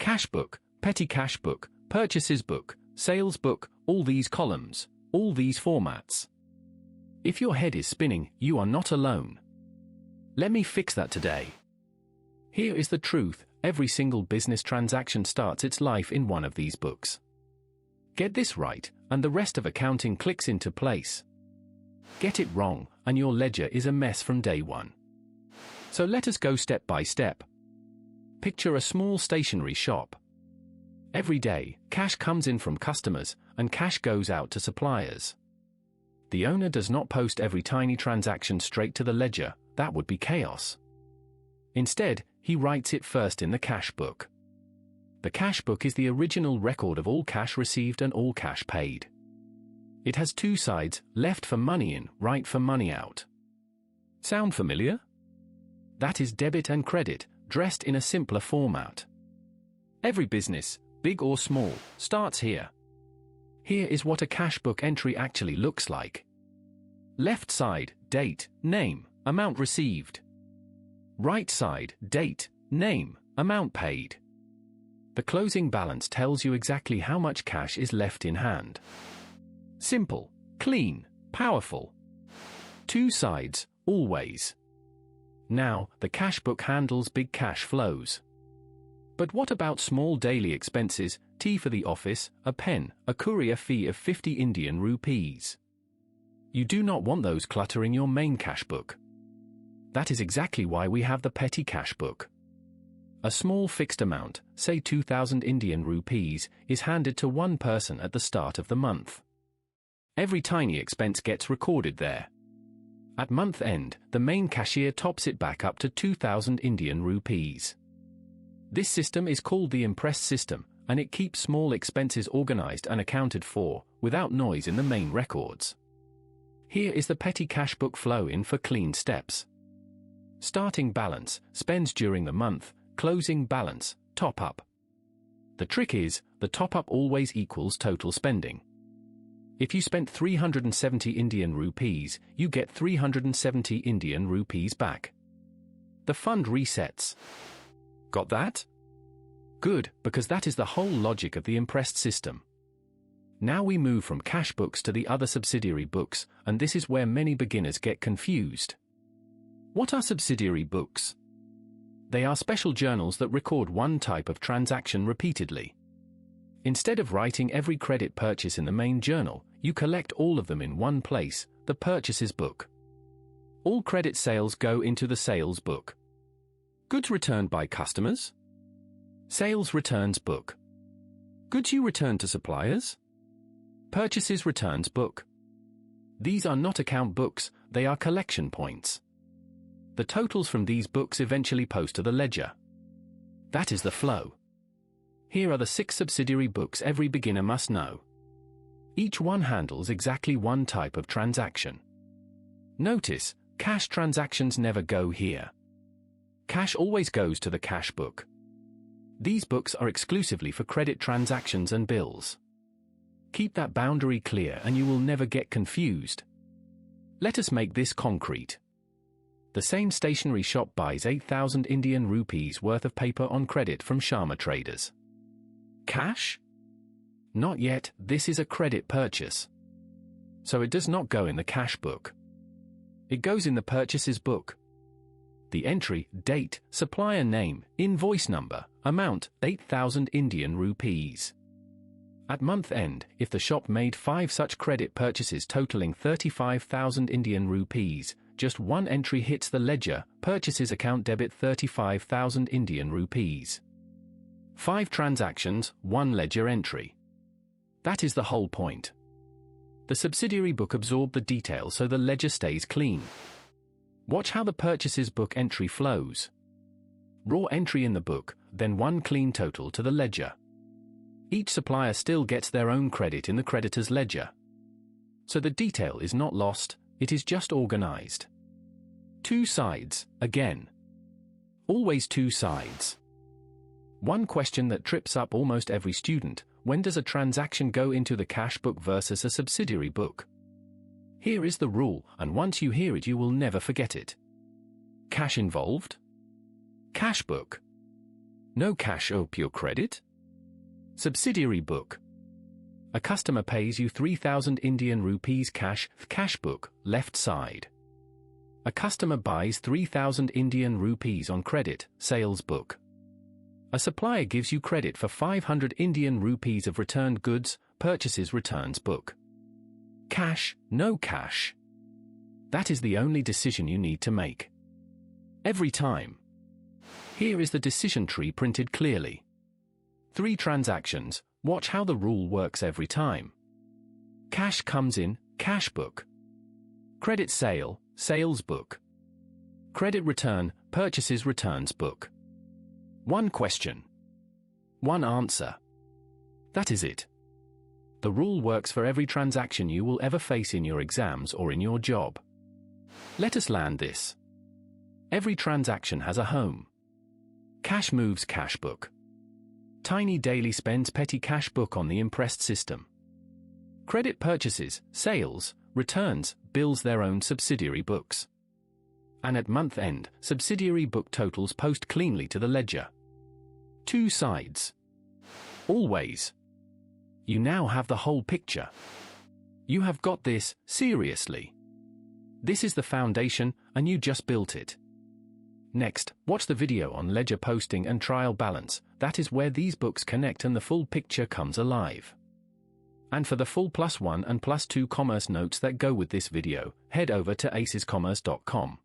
Cash book, petty cash book, purchases book, sales book, all these columns, all these formats. If your head is spinning, you are not alone. Let me fix that today. Here is the truth: every single business transaction starts its life in one of these books. Get this right, and the rest of accounting clicks into place. Get it wrong, and your ledger is a mess from day one. So let us go step by step. Picture a small stationery shop. Every day, cash comes in from customers, and cash goes out to suppliers. The owner does not post every tiny transaction straight to the ledger. That would be chaos. Instead, he writes it first in the cash book. The cash book is the original record of all cash received and all cash paid. It has two sides, left for money in, right for money out. Sound familiar? That is debit and credit, dressed in a simpler format. Every business, big or small, starts here. Here is what a cash book entry actually looks like. Left side, date, name, amount received. Right side, date, name, amount paid. The closing balance tells you exactly how much cash is left in hand. Simple, clean, powerful. Two sides, always. Now, the cash book handles big cash flows. But what about small daily expenses, tea for the office, a pen, a courier fee of 50 Indian rupees? You do not want those cluttering your main cash book. That is exactly why we have the petty cash book. A small fixed amount, say 2,000 Indian rupees, is handed to one person at the start of the month. Every tiny expense gets recorded there. At month end, the main cashier tops it back up to 2,000 Indian rupees. This system is called the imprest system, and it keeps small expenses organized and accounted for, without noise in the main records. Here is the petty cash book flow in for clean steps. Starting balance, spends during the month, closing balance, top up. The trick is, the top up always equals total spending. If you spent 370 Indian rupees, you get 370 Indian rupees back. The fund resets. Got that? Good, because that is the whole logic of the imprest system. Now we move from cash books to the other subsidiary books, and this is where many beginners get confused. What are subsidiary books? They are special journals that record one type of transaction repeatedly. Instead of writing every credit purchase in the main journal, you collect all of them in one place, the purchases book. All credit sales go into the sales book. Goods returned by customers? Sales returns book. Goods you return to suppliers? Purchases returns book. These are not account books, they are collection points. The totals from these books eventually post to the ledger. That is the flow. Here are the 6 subsidiary books every beginner must know. Each one handles exactly one type of transaction. Notice, cash transactions never go here. Cash always goes to the cash book. These books are exclusively for credit transactions and bills. Keep that boundary clear and you will never get confused. Let us make this concrete. The same stationery shop buys 8,000 Indian rupees worth of paper on credit from Sharma Traders. Cash? Not yet, this is a credit purchase. So it does not go in the cash book. It goes in the purchases book. The entry, date, supplier name, invoice number, amount, 8,000 Indian rupees. At month end, if the shop made 5 such credit purchases totaling 35,000 Indian rupees, just one entry hits the ledger, purchases account debit 35,000 Indian rupees. 5 transactions, 1 ledger entry. That is the whole point. The subsidiary book absorbs the detail so the ledger stays clean. Watch how the purchases book entry flows. Raw entry in the book, then one clean total to the ledger. Each supplier still gets their own credit in the creditor's ledger. So the detail is not lost, it is just organized. 2 sides, again. Always 2 sides. One question that trips up almost every student: when does a transaction go into the cash book versus a subsidiary book? Here is the rule, and once you hear it you will never forget it. Cash involved? Cash book. no cash or pure credit? Subsidiary book. A customer pays you 3,000 Indian rupees cash book, left side. A customer buys 3,000 Indian rupees on credit, sales book. A supplier gives you credit for 500 Indian rupees of returned goods, purchases returns book. Cash, no cash. That is the only decision you need to make. Every time. Here is the decision tree printed clearly. 3 transactions, watch how the rule works every time. Cash comes in, cash book. Credit sale, sales book. Credit return, purchases returns book. 1 question. 1 answer. That is it. The rule works for every transaction you will ever face in your exams or in your job. Let us land this. Every transaction has a home. Cash moves cash book. Tiny daily spends petty cash book on the imprest system. Credit purchases, sales, returns, bills their own subsidiary books. And at month end, subsidiary book totals post cleanly to the ledger. 2 sides. Always. You now have the whole picture. You have got this, seriously. This is the foundation, and you just built it. Next, watch the video on ledger posting and trial balance. That is where these books connect and the full picture comes alive. And for the full +1 and +2 commerce notes that go with this video, head over to acescommerce.com.